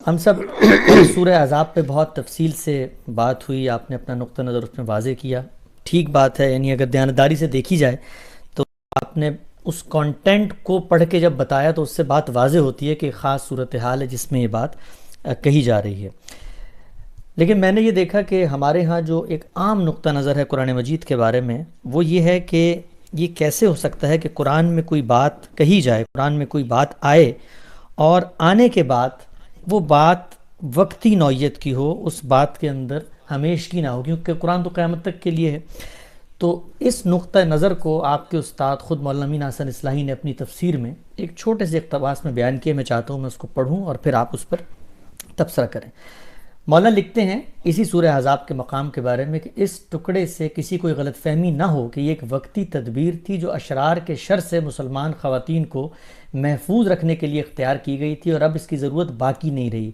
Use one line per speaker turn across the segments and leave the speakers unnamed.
ہم سب سورہ احزاب پہ بہت تفصیل سے بات ہوئی، آپ نے اپنا نقطہ نظر اس میں واضح کیا، ٹھیک بات ہے، یعنی اگر دیانتداری سے دیکھی جائے تو آپ نے اس کانٹینٹ کو پڑھ کے جب بتایا تو اس سے بات واضح ہوتی ہے کہ خاص صورتحال ہے جس میں یہ بات کہی جا رہی ہے۔ لیکن میں نے یہ دیکھا کہ ہمارے ہاں جو ایک عام نقطہ نظر ہے قرآن مجید کے بارے میں، وہ یہ ہے کہ یہ کیسے ہو سکتا ہے کہ قرآن میں کوئی بات کہی جائے، قرآن میں کوئی بات آئے اور آنے کے بعد وہ بات وقتی نوعیت کی ہو، اس بات کے اندر ہمیشگی نہ ہو، کیونکہ قرآن تو قیامت تک کے لیے ہے۔ تو اس نقطہ نظر کو آپ کے استاد خود مولانا امین احسن اصلاحی نے اپنی تفسیر میں ایک چھوٹے سے اقتباس میں بیان کیے، میں چاہتا ہوں میں اس کو پڑھوں اور پھر آپ اس پر تبصرہ کریں۔ مولانا لکھتے ہیں اسی سورہ احزاب کے مقام کے بارے میں کہ اس ٹکڑے سے کسی کوئی غلط فہمی نہ ہو کہ یہ ایک وقتی تدبیر تھی جو اشرار کے شر سے مسلمان خواتین کو محفوظ رکھنے کے لیے اختیار کی گئی تھی، اور اب اس کی ضرورت باقی نہیں رہی۔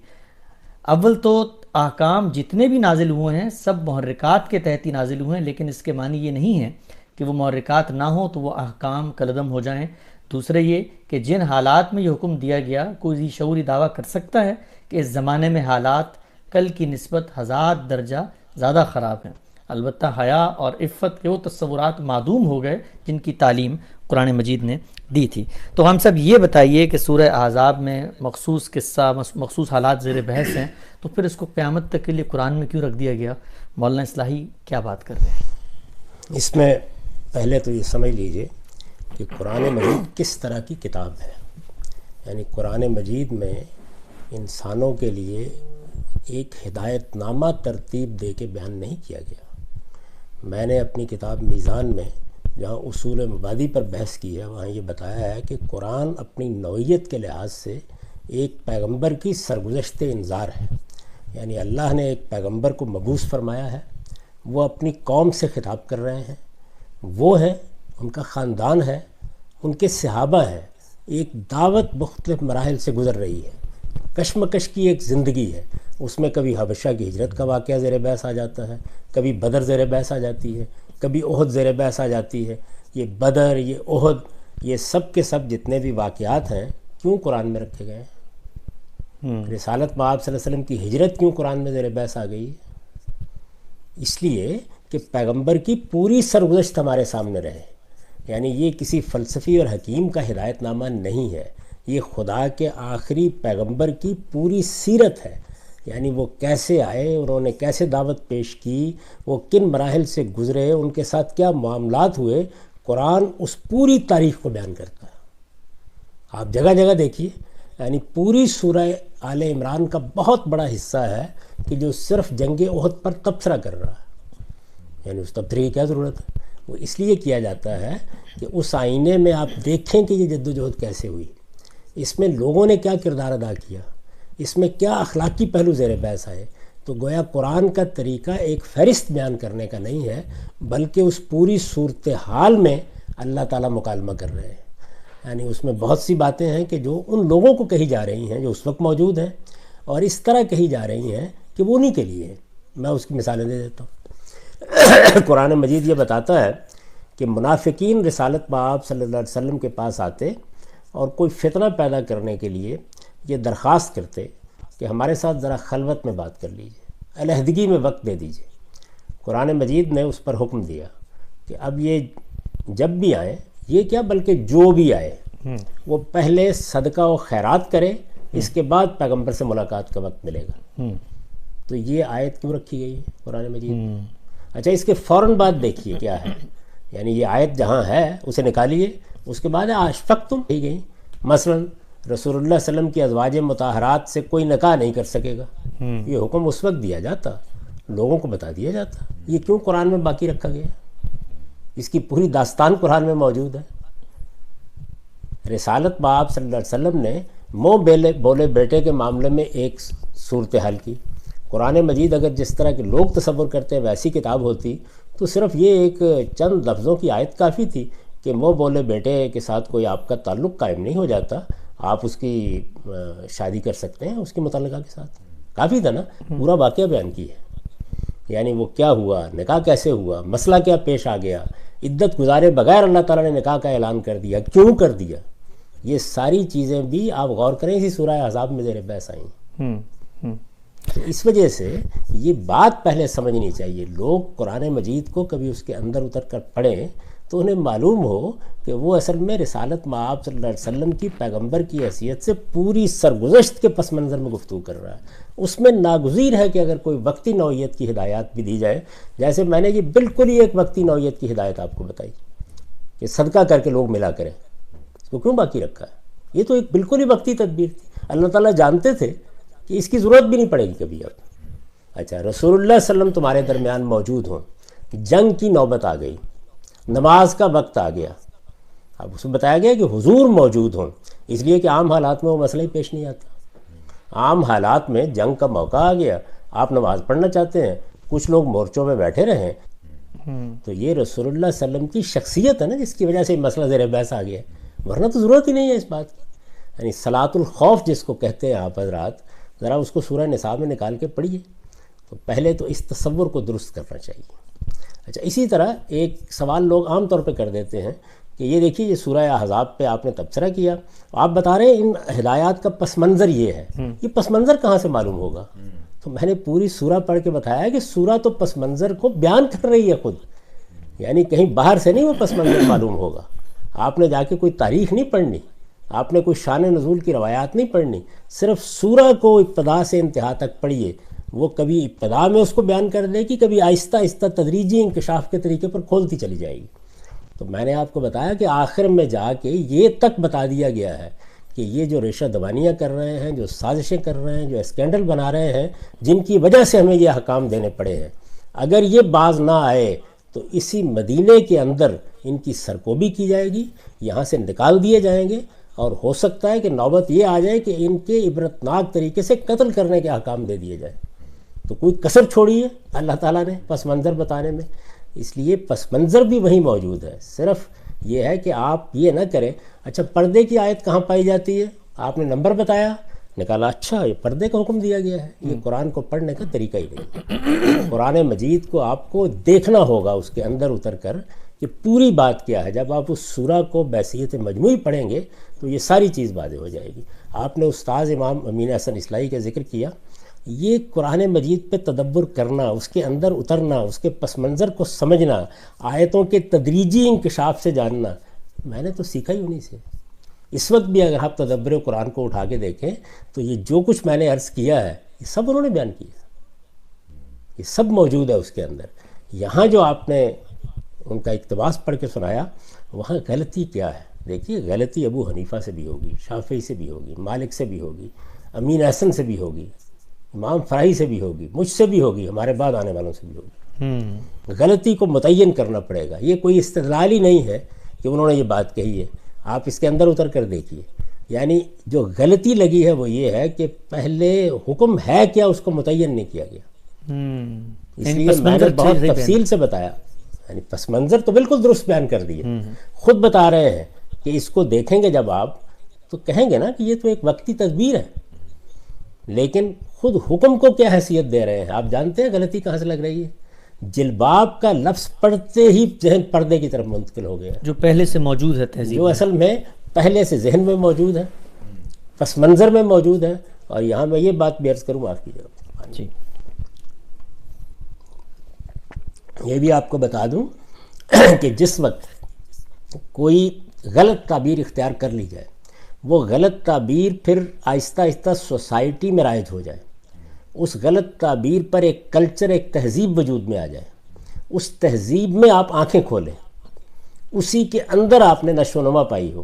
اول تو احکام جتنے بھی نازل ہوئے ہیں سب محرکات کے تحت ہی نازل ہوئے ہیں، لیکن اس کے معنی یہ نہیں ہے کہ وہ محرکات نہ ہوں تو وہ احکام کالعدم ہو جائیں۔ دوسرے یہ کہ جن حالات میں یہ حکم دیا گیا، کوئی ذی شعوری دعویٰ کر سکتا ہے کہ اس زمانے میں حالات کل کی نسبت 1000 درجہ زیادہ خراب ہیں؟ البتہ حیا اور عفت کے وہ تصورات معدوم ہو گئے جن کی تعلیم قرآن مجید نے دی تھی۔ تو ہم سب یہ بتائیے کہ سورہ احزاب میں مخصوص قصہ، مخصوص حالات زیر بحث ہیں، تو پھر اس کو قیامت تک کے لیے قرآن میں کیوں رکھ دیا گیا؟ مولانا اصلاحی کیا بات کر رہے ہیں؟
اس میں پہلے تو یہ سمجھ لیجئے کہ قرآن مجید کس طرح کی کتاب ہے۔ یعنی قرآن مجید میں انسانوں کے لیے ایک ہدایت نامہ ترتیب دے کے بیان نہیں کیا گیا۔ میں نے اپنی کتاب میزان میں جہاں اصول مبادی پر بحث کی ہے وہاں یہ بتایا ہے کہ قرآن اپنی نوعیت کے لحاظ سے ایک پیغمبر کی سرگزشت انذار ہے۔ یعنی اللہ نے ایک پیغمبر کو مبعوث فرمایا ہے، وہ اپنی قوم سے خطاب کر رہے ہیں، وہ ہیں، ان کا خاندان ہے، ان کے صحابہ ہیں، ایک دعوت مختلف مراحل سے گزر رہی ہے، کشمکش کی ایک زندگی ہے۔ اس میں کبھی حبشہ کی ہجرت کا واقعہ زیر بحث آ جاتا ہے، کبھی بدر زیر بحث آ جاتی ہے، کبھی احد زیر بحث آ جاتی ہے۔ یہ بدر، یہ احد، یہ سب کے سب جتنے بھی واقعات ہیں کیوں قرآن میں رکھے گئے ہیں؟ رسالت میں آپ صلی اللہ علیہ وسلم کی ہجرت کیوں قرآن میں زیر بحث آ گئی ہے؟ اس لیے کہ پیغمبر کی پوری سرگزشت ہمارے سامنے رہے۔ یعنی یہ کسی فلسفی اور حکیم کا ہدایت نامہ نہیں ہے، یہ خدا کے آخری پیغمبر کی پوری سیرت ہے۔ یعنی وہ کیسے آئے، انہوں نے کیسے دعوت پیش کی، وہ کن مراحل سے گزرے، ان کے ساتھ کیا معاملات ہوئے، قرآن اس پوری تاریخ کو بیان کرتا ہے۔ آپ جگہ جگہ دیکھیے، یعنی پوری سورہ آل عمران کا بہت بڑا حصہ ہے کہ جو صرف جنگ احد پر تبصرہ کر رہا ہے۔ یعنی اس تبصرے کی کیا ضرورت ہے؟ وہ اس لیے کیا جاتا ہے کہ اس آئینے میں آپ دیکھیں کہ یہ جدوجہد کیسے ہوئی، اس میں لوگوں نے کیا کردار ادا کیا، اس میں کیا اخلاقی پہلو زیر بحث آئے۔ تو گویا قرآن کا طریقہ ایک فہرست بیان کرنے کا نہیں ہے، بلکہ اس پوری صورتحال میں اللہ تعالیٰ مکالمہ کر رہے ہیں۔ یعنی اس میں بہت سی باتیں ہیں کہ جو ان لوگوں کو کہی جا رہی ہیں جو اس وقت موجود ہیں، اور اس طرح کہی جا رہی ہیں کہ وہ انہی کے لیے ہیں۔ میں اس کی مثالیں دے دیتا ہوں۔ قرآن مجید یہ بتاتا ہے کہ منافقین رسالت آپ صلی اللہ علیہ وسلم کے پاس آتے اور کوئی فتنہ پیدا کرنے کے لیے یہ درخواست کرتے کہ ہمارے ساتھ ذرا خلوت میں بات کر لیجئے، علیحدگی میں وقت دے دیجئے۔ قرآن مجید نے اس پر حکم دیا کہ اب یہ جب بھی آئیں، یہ کیا بلکہ جو بھی آئے وہ پہلے صدقہ و خیرات کرے، اس کے بعد پیغمبر سے ملاقات کا وقت ملے گا۔ تو یہ آیت کیوں رکھی گئی ہے قرآن مجید میں؟ اچھا، اس کے فوراً بعد دیکھیے کیا ہے۔ یعنی یہ آیت جہاں ہے اسے نکالیے، اس کے بعد اشفقتم کہی گئی۔ مثلا رسول اللہ صلی اللہ علیہ وسلم کی ازواج مطہرات سے کوئی نکاح نہیں کر سکے گا، یہ حکم اس وقت دیا جاتا، لوگوں کو بتا دیا جاتا، یہ کیوں قرآن میں باقی رکھا گیا؟ اس کی پوری داستان قرآن میں موجود ہے۔ رسالت آپ صلی اللہ علیہ وسلم نے منہ بولے بیٹے کے معاملے میں ایک صورتحال کی۔ قرآن مجید اگر جس طرح کے لوگ تصور کرتے ہیں ویسی کتاب ہوتی تو صرف یہ ایک چند لفظوں کی آیت کافی تھی کہ منہ بولے بیٹے کے ساتھ کوئی آپ کا تعلق قائم نہیں ہو جاتا، آپ اس کی شادی کر سکتے ہیں اس کی متعلقہ کے ساتھ، کافی تھا نا۔ پورا واقعہ بیان کی ہے، یعنی وہ کیا ہوا، نکاح کیسے ہوا، مسئلہ کیا پیش آ گیا، عدت گزارے بغیر اللہ تعالیٰ نے نکاح کا اعلان کر دیا، کیوں کر دیا، یہ ساری چیزیں بھی آپ غور کریں اسی سورہ احزاب میں زیر بحث آئیں۔ اس وجہ سے یہ بات پہلے سمجھنی چاہیے. لوگ قرآن مجید کو کبھی اس کے اندر اتر کر پڑھیں تو انہیں معلوم ہو کہ وہ اصل میں رسالت مآب صلی اللہ علیہ وسلم کی پیغمبر کی حیثیت سے پوری سرگزشت کے پس منظر میں گفتگو کر رہا ہے. اس میں ناگزیر ہے کہ اگر کوئی وقتی نوعیت کی ہدایات بھی دی جائے، جیسے میں نے یہ بالکل ہی ایک وقتی نوعیت کی ہدایت آپ کو بتائی کہ صدقہ کر کے لوگ ملا کریں، اس کو کیوں باقی رکھا ہے؟ یہ تو ایک بالکل ہی وقتی تدبیر تھی. اللہ تعالیٰ جانتے تھے کہ اس کی ضرورت بھی نہیں پڑے گی کبھی اب. اچھا، رسول اللہ صلی اللہ علیہ وسلم تمہارے درمیان موجود ہوں، جنگ کی نوبت آ گئی، نماز کا وقت آ گیا، اب اس میں بتایا گیا کہ حضور موجود ہوں، اس لیے کہ عام حالات میں وہ مسئلہ ہی پیش نہیں آتا. عام حالات میں جنگ کا موقع آ گیا، آپ نماز پڑھنا چاہتے ہیں، کچھ لوگ مورچوں میں بیٹھے رہیں، تو یہ رسول اللہ صلی اللہ علیہ وسلم کی شخصیت ہے نا جس کی وجہ سے مسئلہ زیر بحث آ گیا ہے، ورنہ تو ضرورت ہی نہیں ہے اس بات کی. یعنی صلاۃ الخوف جس کو کہتے ہیں آپ حضرات، ذرا اس کو سورہ نساء میں نکال کے پڑھیے تو پہلے تو اس تصور کو درست کرنا چاہیے. اچھا، اسی طرح ایک سوال لوگ عام طور پہ کر دیتے ہیں کہ یہ دیکھیے یہ سورہ احزاب پہ آپ نے تبصرہ کیا، آپ بتا رہے ہیں ان ہدایات کا پس منظر یہ ہے، یہ پس منظر کہاں سے معلوم ہوگا؟ تو میں نے پوری سورہ پڑھ کے بتایا کہ سورہ تو پس منظر کو بیان کر رہی ہے خود، یعنی کہیں باہر سے نہیں وہ پس منظر معلوم ہوگا. آپ نے جا کے کوئی تاریخ نہیں پڑھنی، آپ نے کوئی شان نزول کی روایات نہیں پڑھنی، صرف سورہ کو ابتدا سے انتہا تک پڑھیے. وہ کبھی ابتدا میں اس کو بیان کر دے گی، کبھی آہستہ آہستہ تدریجی انکشاف کے طریقے پر کھولتی چلی جائے گی. تو میں نے آپ کو بتایا کہ آخر میں جا کے یہ تک بتا دیا گیا ہے کہ یہ جو ریشہ دوانیاں کر رہے ہیں، جو سازشیں کر رہے ہیں، جو اسکینڈل بنا رہے ہیں، جن کی وجہ سے ہمیں یہ احکام دینے پڑے ہیں، اگر یہ باز نہ آئے تو اسی مدینے کے اندر ان کی سرکوبی کی جائے گی، یہاں سے نکال دیے جائیں گے، اور ہو سکتا ہے کہ نوبت یہ آ جائے کہ ان کے عبرتناک طریقے سے قتل کرنے کے احکام دے دیے جائیں. تو کوئی کسر چھوڑی ہے اللہ تعالیٰ نے پس منظر بتانے میں، اس لیے پس منظر بھی وہیں موجود ہے. صرف یہ ہے کہ آپ یہ نہ کریں اچھا پردے کی آیت کہاں پائی جاتی ہے، آپ نے نمبر بتایا، نکالا اچھا یہ پردے کا حکم دیا گیا ہے. یہ قرآن کو پڑھنے کا طریقہ ہی نہیں. قرآن مجید کو آپ کو دیکھنا ہوگا اس کے اندر اتر کر کہ پوری بات کیا ہے. جب آپ اس سورہ کو بحیثیت مجموعی پڑھیں گے تو یہ ساری چیز واضح ہو جائے گی. آپ نے استاذ امام امین حسن اصلاحی کا ذکر کیا، یہ قرآن مجید پہ تدبر کرنا، اس کے اندر اترنا، اس کے پس منظر کو سمجھنا، آیتوں کے تدریجی انکشاف سے جاننا، میں نے تو سیکھا ہی انہیں سے. اس وقت بھی اگر آپ تدبر قرآن کو اٹھا کے دیکھیں تو یہ جو کچھ میں نے عرض کیا ہے یہ سب انہوں نے بیان کیا، یہ سب موجود ہے اس کے اندر. یہاں جو آپ نے ان کا اقتباس پڑھ کے سنایا وہاں غلطی کیا ہے؟ دیکھیے غلطی ابو حنیفہ سے بھی ہوگی، شافعی سے بھی ہوگی، مالک سے بھی ہوگی، امین حسن سے بھی ہوگی، امام فراہی سے بھی ہوگی، مجھ سے بھی ہوگی، ہمارے بعد آنے والوں سے بھی ہوگی. غلطی کو متعین کرنا پڑے گا. یہ کوئی استدلال ہی نہیں ہے کہ انہوں نے یہ بات کہی ہے. آپ اس کے اندر اتر کر دیکھیے، یعنی جو غلطی لگی ہے وہ یہ ہے کہ پہلے حکم ہے کیا اس کو متعین نہیں کیا گیا. اس لیے میں نے بہت تفصیل سے بتایا، یعنی پس منظر تو بالکل درست بیان کر دیے. خود بتا رہے ہیں کہ اس کو دیکھیں گے جب آپ تو کہیں گے نا کہ یہ تو ایک وقتی تدبیر ہے، لیکن خود حکم کو کیا حیثیت دے رہے ہیں. آپ جانتے ہیں غلطی کہاں سے لگ رہی ہے؟ جلباب کا لفظ پڑھتے ہی ذہن پردے کی طرف منتقل ہو گیا،
جو پہلے سے موجود ہے تہذیب،
جو اصل میں پہلے سے ذہن میں موجود ہے، پس منظر میں موجود ہے. اور یہاں میں یہ بات بھی عرض کروں آپ کی جناب
جی،
یہ بھی آپ کو بتا دوں کہ جس وقت کوئی غلط تعبیر اختیار کر لی جائے، وہ غلط تعبیر پھر آہستہ آہستہ سوسائٹی میں رائج ہو جائے، اس غلط تعبیر پر ایک کلچر، ایک تہذیب وجود میں آ جائے، اس تہذیب میں آپ آنکھیں کھولیں، اسی کے اندر آپ نے نشو و نما پائی ہو،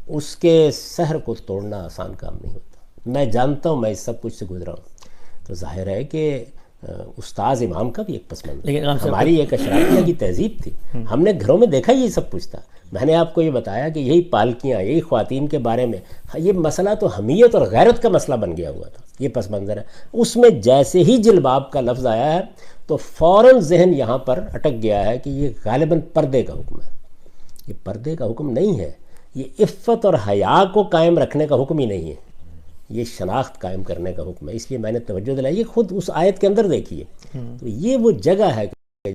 اس کے سحر کو توڑنا آسان کام نہیں ہوتا. میں جانتا ہوں، میں اس سب کچھ سے گزرا ہوں. تو ظاہر ہے کہ استاذ امام کا بھی ایک پس منظر، ہماری ایک اشرافیہ کی تہذیب تھی، ہم نے گھروں میں دیکھا یہ سب کچھ تھا. میں نے آپ کو یہ بتایا کہ یہی پالکیاں، یہی خواتین کے بارے میں یہ مسئلہ تو حمیت اور غیرت کا مسئلہ بن گیا ہوا تھا. یہ پس منظر ہے. اس میں جیسے ہی جلباب کا لفظ آیا ہے تو فوراً ذہن یہاں پر اٹک گیا ہے کہ یہ غالباً پردے کا حکم ہے. یہ پردے کا حکم نہیں ہے، یہ عفت اور حیا کو قائم رکھنے کا حکم ہی نہیں ہے، یہ شناخت قائم کرنے کا حکم ہے. اس لیے میں نے توجہ دلائی، خود اس آیت کے اندر دیکھیے. تو یہ وہ جگہ ہے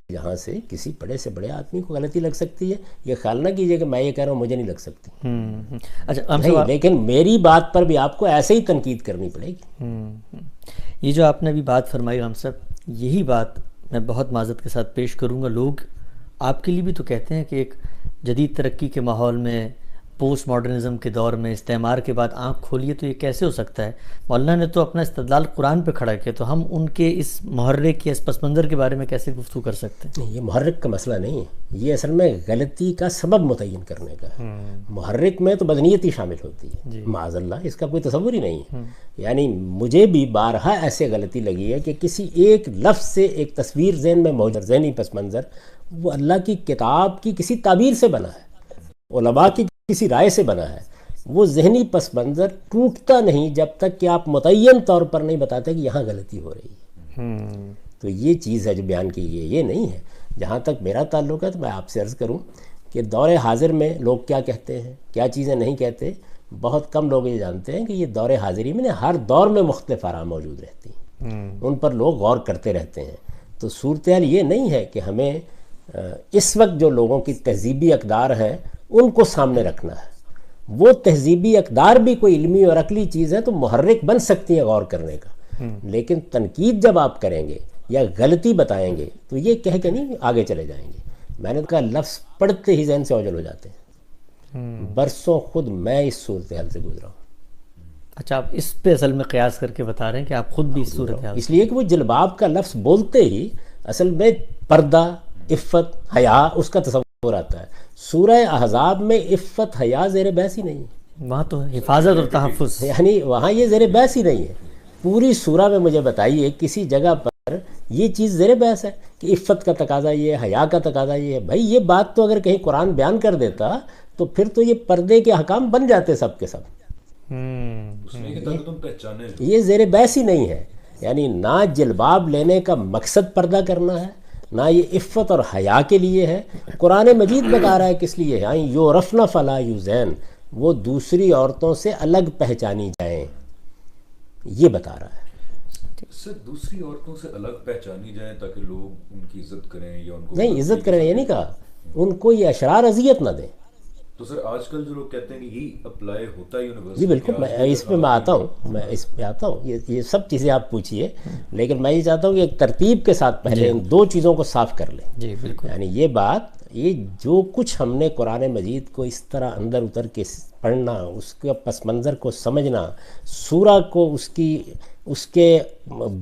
جہاں سے کسی بڑے سے بڑے آدمی کو غلطی لگ سکتی ہے. یہ خیال نہ کیجئے کہ میں یہ کہہ رہا ہوں مجھے نہیں لگ سکتی.
اچھا
نہیں، لیکن میری بات پر بھی آپ کو ایسے ہی تنقید کرنی پڑے گی.
یہ جو آپ نے ابھی بات فرمائی رام صاحب، یہی بات میں بہت معذرت کے ساتھ پیش کروں گا. لوگ آپ کے لیے بھی تو کہتے ہیں کہ ایک جدید ترقی کے ماحول میں، پوسٹ ماڈرنزم کے دور میں، استعمار کے بعد آنکھ کھولیے تو یہ کیسے ہو سکتا ہے؟ مولانا نے تو اپنا استدلال قرآن پہ کھڑا کیا، تو ہم ان کے اس محرک یا اس پس منظر کے بارے میں کیسے گفتگو کر سکتے ہیں؟
نہیں، یہ محرک کا مسئلہ نہیں ہے، یہ اصل میں غلطی کا سبب متعین کرنے کا ہے. محرک میں تو بدنیتی شامل ہوتی ہے، معاذ اللہ، اس کا کوئی تصور ہی نہیں ہے. یعنی مجھے بھی بارہا ایسے غلطی لگی ہے کہ کسی ایک لفظ سے ایک تصویر ذہن میں موجود، ذہنی پس منظر، وہ اللہ کی کتاب کی کسی تعبیر سے بنا ہے، علماء کی کسی رائے سے بنا ہے. وہ ذہنی پس منظر ٹوٹتا نہیں جب تک کہ آپ متعین طور پر نہیں بتاتے کہ یہاں غلطی ہو رہی ہے. تو یہ چیز ہے جو بیان کی گئی ہے، یہ نہیں ہے. جہاں تک میرا تعلق ہے تو میں آپ سے عرض کروں کہ دور حاضر میں لوگ کیا کہتے ہیں، کیا چیزیں نہیں کہتے. بہت کم لوگ یہ جانتے ہیں کہ یہ دور حاضری میں ہر دور میں مختلف آراء موجود رہتی ہیں، ان پر لوگ غور کرتے رہتے ہیں. تو صورتحال یہ نہیں ہے کہ ہمیں اس وقت جو لوگوں کی تہذیبی اقدار ہیں ان کو سامنے رکھنا ہے. وہ تہذیبی اقدار بھی کوئی علمی اور عقلی چیز ہے تو محرک بن سکتی ہے غور کرنے کا، لیکن تنقید جب آپ کریں گے یا غلطی بتائیں گے تو یہ کہہ کے نہیں آگے چلے جائیں گے. میں نے کہا لفظ پڑھتے ہی ذہن سے اوجھل ہو جاتے ہیں. برسوں خود میں اس صورتحال سے گزرا ہوں.
اچھا، آپ اس پہ اصل میں قیاس کر کے بتا رہے ہیں کہ آپ خود بھی اس صورتحال،
اس لیے کہ وہ جلباب کا لفظ بولتے ہی اصل میں پردہ، عفت، حیا اس کا تصور آتا ہے. سورہ احزاب میں عفت حیا زیر بحث ہی نہیں ہے،
وہاں تو حفاظت اور تحفظ،
یعنی وہاں یہ زیر بحث ہی نہیں ہے. پوری سورہ میں مجھے بتائیے کسی جگہ پر یہ چیز زیر بحث ہے کہ عفت کا تقاضا یہ ہے، حیا کا تقاضا یہ ہے. بھائی یہ بات تو اگر کہیں قرآن بیان کر دیتا تو پھر تو یہ پردے کے احکام بن جاتے سب کے سب. یہ زیر بحث ہی نہیں ہے. یعنی نہ جلباب لینے کا مقصد پردہ کرنا ہے، نہ یہ عفت اور حیا کے لیے ہے. قرآن مجید بتا رہا ہے کس لیے ہے، یورفن فلا یوزین، وہ دوسری عورتوں سے الگ پہچانی جائیں، یہ بتا رہا ہے.
دوسری عورتوں سے الگ پہچانی جائیں تاکہ لوگ ان کی عزت کریں یا ان کو
نہیں عزت کریں، یہ نہیں کہا، ان کو یہ اشرار اذیت نہ دیں.
تو سر آج کل جو لوگ کہتے ہیں کہ یہی اپلائی ہوتا ہے یونیورسٹی،
جی بالکل، میں اس پہ میں آتا ہوں، میں اس پہ آتا ہوں. یہ سب چیزیں آپ پوچھیے، لیکن میں یہ چاہتا ہوں کہ ایک ترتیب کے ساتھ پہلے ان دو چیزوں کو صاف کر لیں.
جی بالکل.
یعنی یہ بات، یہ جو کچھ ہم نے قرآن مجید کو اس طرح اندر اتر کے پڑھنا، اس کے پس منظر کو سمجھنا، سورہ کو اس کے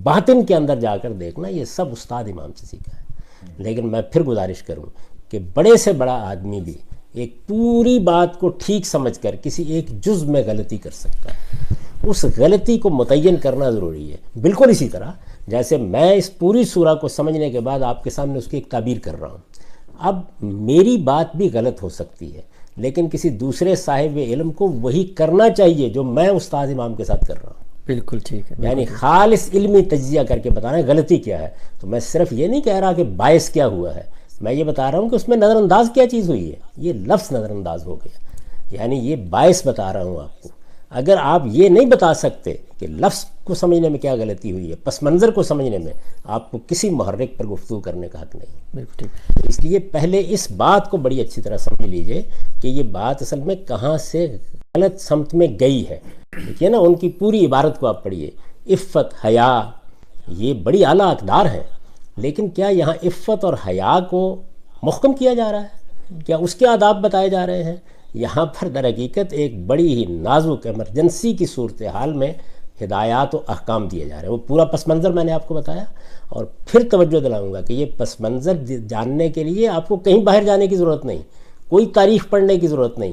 باطن کے اندر جا کر دیکھنا، یہ سب استاد امام سے سیکھا ہے. لیکن میں پھر گزارش کروں کہ بڑے سے بڑا آدمی بھی ایک پوری بات کو ٹھیک سمجھ کر کسی ایک جز میں غلطی کر سکتا ہے. اس غلطی کو متعین کرنا ضروری ہے. بالکل اسی طرح جیسے میں اس پوری سورہ کو سمجھنے کے بعد آپ کے سامنے اس کی ایک تعبیر کر رہا ہوں. اب میری بات بھی غلط ہو سکتی ہے، لیکن کسی دوسرے صاحب علم کو وہی کرنا چاہیے جو میں استاد امام کے ساتھ کر رہا ہوں.
بالکل ٹھیک ہے.
یعنی خالص علمی تجزیہ کر کے بتانا ہے غلطی کیا ہے. تو میں صرف یہ نہیں کہہ رہا کہ باعث کیا ہوا ہے، میں یہ بتا رہا ہوں کہ اس میں نظر انداز کیا چیز ہوئی ہے. یہ لفظ نظر انداز ہو گیا، یعنی یہ باعث بتا رہا ہوں آپ کو. اگر آپ یہ نہیں بتا سکتے کہ لفظ کو سمجھنے میں کیا غلطی ہوئی ہے، پس منظر کو سمجھنے میں، آپ کو کسی محرک پر گفتگو کرنے کا حق نہیں.
بالکل ٹھیک.
اس لیے پہلے اس بات کو بڑی اچھی طرح سمجھ لیجئے کہ یہ بات اصل میں کہاں سے غلط سمت میں گئی ہے. دیکھیے نا، ان کی پوری عبارت کو آپ پڑھیے، عفت، حیا، یہ بڑی اعلیٰ اقدار ہیں، لیکن کیا یہاں عفت اور حیا کو محکم کیا جا رہا ہے؟ کیا اس کے آداب بتائے جا رہے ہیں؟ یہاں پر در حقیقت ایک بڑی ہی نازک ایمرجنسی کی صورتحال میں ہدایات و احکام دیے جا رہے ہیں. وہ پورا پس منظر میں نے آپ کو بتایا، اور پھر توجہ دلاؤں گا کہ یہ پس منظر جاننے کے لیے آپ کو کہیں باہر جانے کی ضرورت نہیں، کوئی تاریخ پڑھنے کی ضرورت نہیں،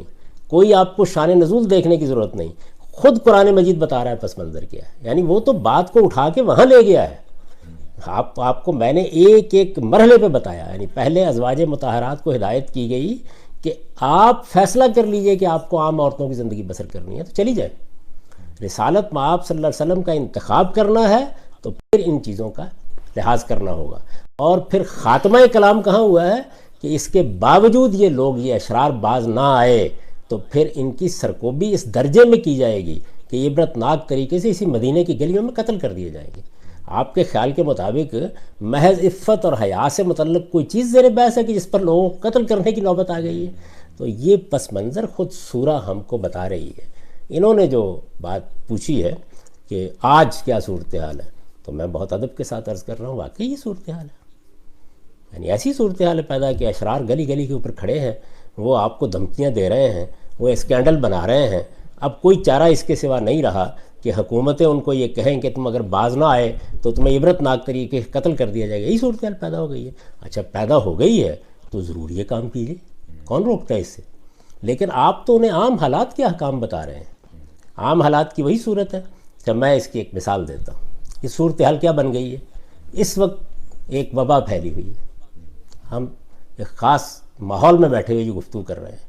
کوئی آپ کو شان نزول دیکھنے کی ضرورت نہیں. خود قرآن مجید بتا رہا ہے پس منظر کیا ہے. یعنی وہ تو بات کو اٹھا کے وہاں لے گیا ہے. آپ کو میں نے ایک ایک مرحلے پہ بتایا. یعنی پہلے ازواج مطہرات کو ہدایت کی گئی کہ آپ فیصلہ کر لیجئے کہ آپ کو عام عورتوں کی زندگی بسر کرنی ہے تو چلی جائیں. رسالت میں آپ صلی اللہ علیہ وسلم کا انتخاب کرنا ہے تو پھر ان چیزوں کا لحاظ کرنا ہوگا. اور پھر خاتمہ کلام کہاں ہوا ہے کہ اس کے باوجود یہ لوگ یہ اشرار باز نہ آئے تو پھر ان کی سرکوبی اس درجے میں کی جائے گی کہ عبرت ناک طریقے سے اسی مدینے کی گلیوں میں قتل کر دیے جائیں گے. آپ کے خیال کے مطابق محض عفت اور حیا سے متعلق کوئی چیز زیر بحث ہے کہ جس پر لوگوں کو قتل کرنے کی نوبت آ گئی ہے؟ تو یہ پس منظر خود سورہ ہم کو بتا رہی ہے. انہوں نے جو بات پوچھی ہے کہ آج کیا صورتحال ہے، تو میں بہت ادب کے ساتھ عرض کر رہا ہوں واقعی یہ صورتحال ہے. یعنی ایسی صورتحال پیدا کہ اشرار گلی گلی کے اوپر کھڑے ہیں, وہ آپ کو دھمکیاں دے رہے ہیں, وہ اسکینڈل بنا رہے ہیں. اب کوئی چارہ اس کے سوا نہیں رہا کہ حکومتیں ان کو یہ کہیں کہ تم اگر باز نہ آئے تو تمہیں عبرت ناک طریقے قتل کر دیا جائے گا. یہی صورتحال پیدا ہو گئی ہے. اچھا پیدا ہو گئی ہے تو ضرور یہ کام کیجیے, کون روکتا ہے اس سے؟ لیکن آپ تو انہیں عام حالات کے احکام بتا رہے ہیں. عام حالات کی وہی صورت ہے. جب میں اس کی ایک مثال دیتا ہوں کہ صورتحال کیا بن گئی ہے. اس وقت ایک وبا پھیلی ہوئی ہے, ہم ایک خاص ماحول میں بیٹھے ہوئے گفتگو کر رہے ہیں,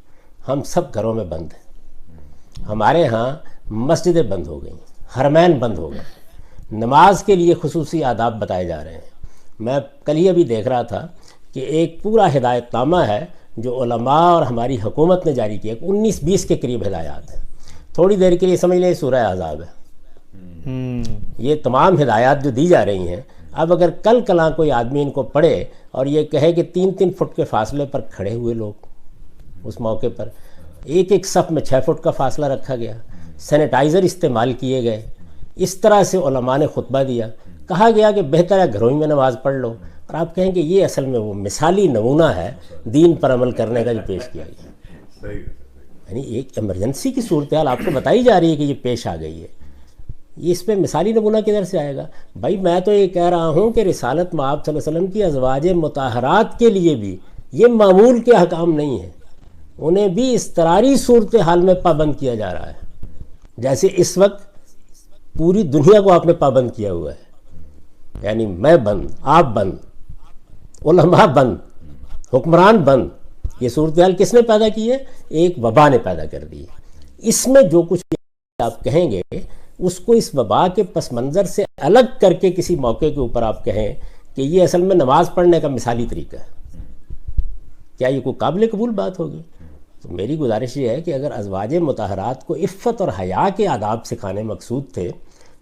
ہم سب گھروں میں بند ہیں, ہمارے ہاں مسجدیں بند ہو گئیں, حرمین بند ہو گئے, نماز کے لیے خصوصی آداب بتائے جا رہے ہیں. میں کل ہی ابھی دیکھ رہا تھا کہ ایک پورا ہدایت نامہ ہے جو علماء اور ہماری حکومت نے جاری کیا, 19-20 کے قریب ہدایات ہیں. تھوڑی دیر کے لیے سمجھ لیں سورہ احزاب ہے. یہ تمام ہدایات جو دی جا رہی ہیں, اب اگر کل کلاں کوئی آدمی ان کو پڑھے اور یہ کہے کہ 3-3 فٹ کے فاصلے پر کھڑے ہوئے لوگ, اس موقع پر ایک ایک صف میں 6 فٹ کا فاصلہ رکھا گیا, سینیٹائزر استعمال کیے گئے, اس طرح سے علماء نے خطبہ دیا, کہا گیا کہ بہتر ہے گھروں ہی میں نماز پڑھ لو, اور آپ کہیں کہ یہ اصل میں وہ مثالی نمونہ ہے دین پر عمل کرنے کا جو پیش کیا گیا. یعنی ایک ایمرجنسی کی صورتحال آپ کو بتائی جا رہی ہے کہ یہ پیش آ گئی ہے, یہ اس پہ مثالی نمونہ کدھر سے آئے گا؟ بھائی میں تو یہ کہہ رہا ہوں کہ رسالت مآب صلی اللہ علیہ وسلم کی ازواج مطہرات کے لیے بھی یہ معمول کے احکام نہیں ہیں, انہیں بھی اضطراری صورتحال میں پابند کیا جا رہا ہے. جیسے اس وقت پوری دنیا کو آپ نے پابند کیا ہوا ہے, یعنی میں بند, آپ بند, علماء بند, حکمران بند. یہ صورتحال کس نے پیدا کی ہے؟ ایک وبا نے پیدا کر دی. اس میں جو کچھ آپ کہیں گے اس کو اس وبا کے پس منظر سے الگ کر کے کسی موقع کے اوپر آپ کہیں کہ یہ اصل میں نماز پڑھنے کا مثالی طریقہ ہے, کیا یہ کوئی قابل قبول بات ہوگی؟ تو میری گزارش یہ ہے کہ اگر ازواج مطہرات کو عفت اور حیا کے آداب سکھانے مقصود تھے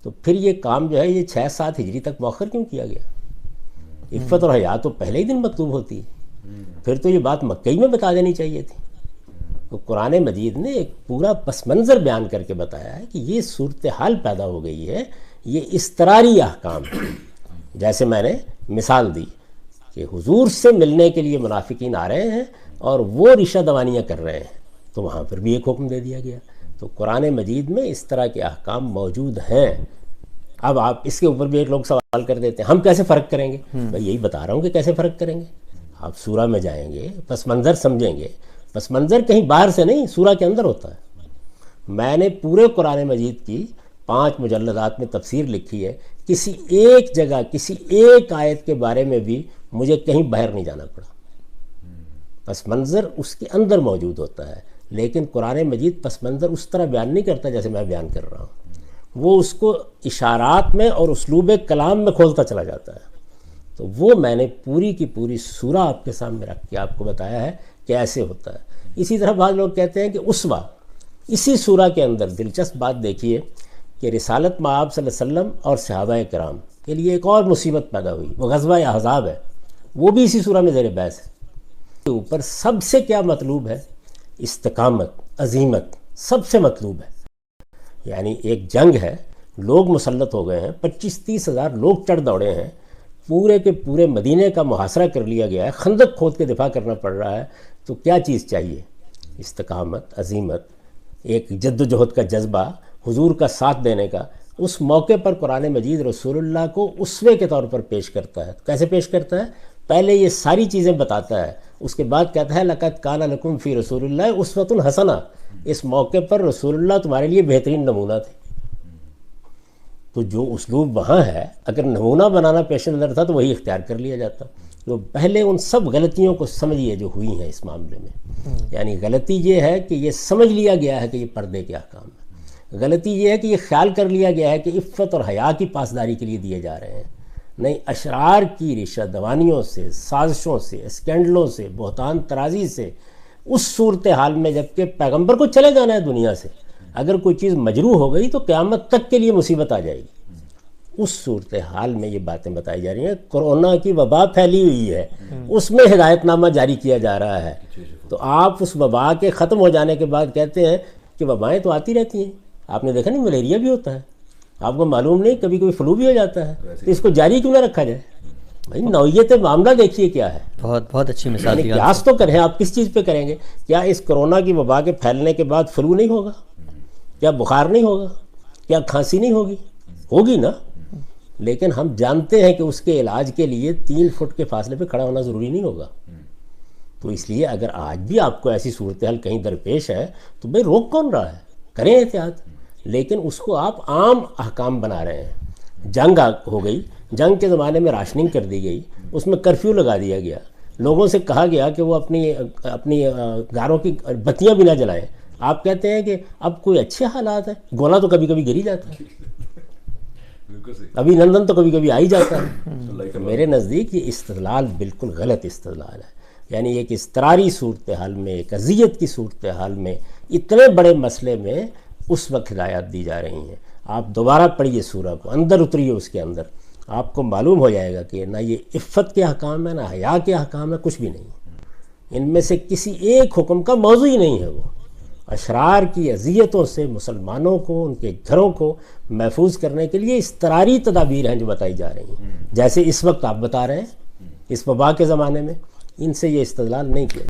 تو پھر یہ کام جو ہے یہ 6-7 ہجری تک مؤخر کیوں کیا گیا؟ عفت اور حیا تو پہلے ہی دن مطلوب ہوتی ہے, پھر تو یہ بات مکہ ہی میں بتا دینی چاہیے تھی. تو قرآن مجید نے ایک پورا پس منظر بیان کر کے بتایا ہے کہ یہ صورتحال پیدا ہو گئی ہے, یہ اضطراری احکام ہے. جیسے میں نے مثال دی کہ حضور سے ملنے کے لیے منافقین آ رہے ہیں اور وہ رشہ دوانیاں کر رہے ہیں, تو وہاں پر بھی ایک حکم دے دیا گیا. تو قرآن مجید میں اس طرح کے احکام موجود ہیں. اب آپ اس کے اوپر بھی ایک لوگ سوال کر دیتے ہیں ہم کیسے فرق کریں گے؟ بھائی یہی بتا رہا ہوں کہ کیسے فرق کریں گے. آپ سورہ میں جائیں گے, پس منظر سمجھیں گے. پس منظر کہیں باہر سے نہیں, سورہ کے اندر ہوتا ہے. میں نے پورے قرآن مجید کی 5 مجلدات میں تفسیر لکھی ہے, کسی ایک جگہ کسی ایک آیت کے بارے میں بھی مجھے کہیں باہر نہیں جانا پڑا. پس منظر اس کے اندر موجود ہوتا ہے, لیکن قرآن مجید پس منظر اس طرح بیان نہیں کرتا جیسے میں بیان کر رہا ہوں. وہ اس کو اشارات میں اور اسلوب کلام میں کھولتا چلا جاتا ہے. تو وہ میں نے پوری کی پوری سورہ آپ کے سامنے رکھ کے آپ کو بتایا ہے کہ ایسے ہوتا ہے. اسی طرح بعض لوگ کہتے ہیں کہ اسوہ, اسی سورہ کے اندر دلچسپ بات دیکھیے کہ رسالت مآب صلی اللہ علیہ وسلم اور صحابہ کرام کے لیے ایک اور مصیبت پیدا ہوئی, وہ غزوہ احزاب ہے, وہ بھی اسی سورہ میں زیر بحث ہے. کے اوپر سب سے کیا مطلوب ہے؟ استقامت, عزیمت سب سے مطلوب ہے. یعنی ایک جنگ ہے, لوگ مسلط ہو گئے ہیں, 25-30 ہزار لوگ چڑھ دوڑے ہیں, پورے کے پورے مدینے کا محاصرہ کر لیا گیا ہے, خندق کھود کے دفاع کرنا پڑ رہا ہے. تو کیا چیز چاہیے؟ استقامت, عزیمت, ایک جد و جہد کا جذبہ, حضور کا ساتھ دینے کا. اس موقع پر قرآن مجید رسول اللہ کو اسوے کے طور پر پیش کرتا ہے. کیسے پیش کرتا ہے؟ پہلے یہ ساری چیزیں بتاتا ہے, اس کے بعد کہتا ہے لقد کان لکم فی رسول اللہ اسوۃ حسنہ, اس موقع پر رسول اللہ تمہارے لیے بہترین نمونہ تھے. تو جو اسلوب وہاں ہے, اگر نمونہ بنانا پیش نظر تھا تو وہی اختیار کر لیا جاتا. تو پہلے ان سب غلطیوں کو سمجھیے جو ہوئی ہیں اس معاملے میں. یعنی غلطی یہ ہے کہ یہ سمجھ لیا گیا ہے کہ یہ پردے کے احکام ہے. غلطی یہ ہے کہ یہ خیال کر لیا گیا ہے کہ عفت اور حیا کی پاسداری کے لیے دیے جا رہے ہیں. نہیں, اشرار کی رشہ دوانیوں سے, سازشوں سے, اسکینڈلوں سے, بہتان ترازی سے, اس صورتحال میں جبکہ پیغمبر کو چلے جانا ہے دنیا سے, اگر کوئی چیز مجروح ہو گئی تو قیامت تک کے لیے مصیبت آ جائے گی. اس صورتحال میں یہ باتیں بتائی جا رہی ہیں. کورونا کی وبا پھیلی ہوئی ہے, اس میں ہدایت نامہ جاری کیا جا رہا ہے. تو آپ اس وبا کے ختم ہو جانے کے بعد کہتے ہیں کہ وبائیں تو آتی رہتی ہیں. آپ نے دیکھا نہیں, ملیریا بھی ہوتا ہے, آپ کو معلوم نہیں کبھی کبھی فلو بھی ہو جاتا ہے، تو اس کو جاری کیوں نہ رکھا جائے؟ بھائی نوعیت معاملہ دیکھیے کیا ہے.
بہت بہت اچھی مثال دی آپ
قیاس تو کریں، آپ کس چیز پہ کریں گے؟ کیا اس کرونا کی وبا کے پھیلنے کے بعد فلو نہیں ہوگا؟ کیا بخار نہیں ہوگا؟ کیا کھانسی نہیں ہوگی؟ ہوگی نا. لیکن ہم جانتے ہیں کہ اس کے علاج کے لیے 3 فٹ کے فاصلے پہ کھڑا ہونا ضروری نہیں ہوگا. تو اس لیے اگر آج بھی آپ کو ایسی صورتحال کہیں درپیش ہے تو بھائی روک کون رہا ہے؟ کریں احتیاط. لیکن اس کو آپ عام احکام بنا رہے ہیں. جنگ ہو گئی، جنگ کے زمانے میں راشننگ کر دی گئی، اس میں کرفیو لگا دیا گیا، لوگوں سے کہا گیا کہ وہ اپنی گھروں کی بتیاں بھی نہ جلائیں. آپ کہتے ہیں کہ اب کوئی اچھے حالات ہیں، گولا تو کبھی کبھی گر ہی جاتا ہے، ابھی نندن تو کبھی کبھی آ ہی جاتا ہے. میرے نزدیک یہ استدلال بالکل غلط استدلال ہے. یعنی ایک اضطراری صورتحال میں، ایک اذیت کی صورتحال میں، اتنے بڑے مسئلے میں اس وقت ہدایات دی جا رہی ہیں. آپ دوبارہ پڑھیے سورہ کو، اندر اتریے اس کے اندر، آپ کو معلوم ہو جائے گا کہ نہ یہ عفت کے احکام ہے، نہ حیا کے احکام ہے، کچھ بھی نہیں. ان میں سے کسی ایک حکم کا موضوع ہی نہیں ہے. وہ اشرار کی اذیتوں سے مسلمانوں کو، ان کے گھروں کو محفوظ کرنے کے لیے اضطراری تدابیر ہیں جو بتائی جا رہی ہیں، جیسے اس وقت آپ بتا رہے ہیں اس وبا کے زمانے میں. ان سے یہ استدلال نہیں کیا.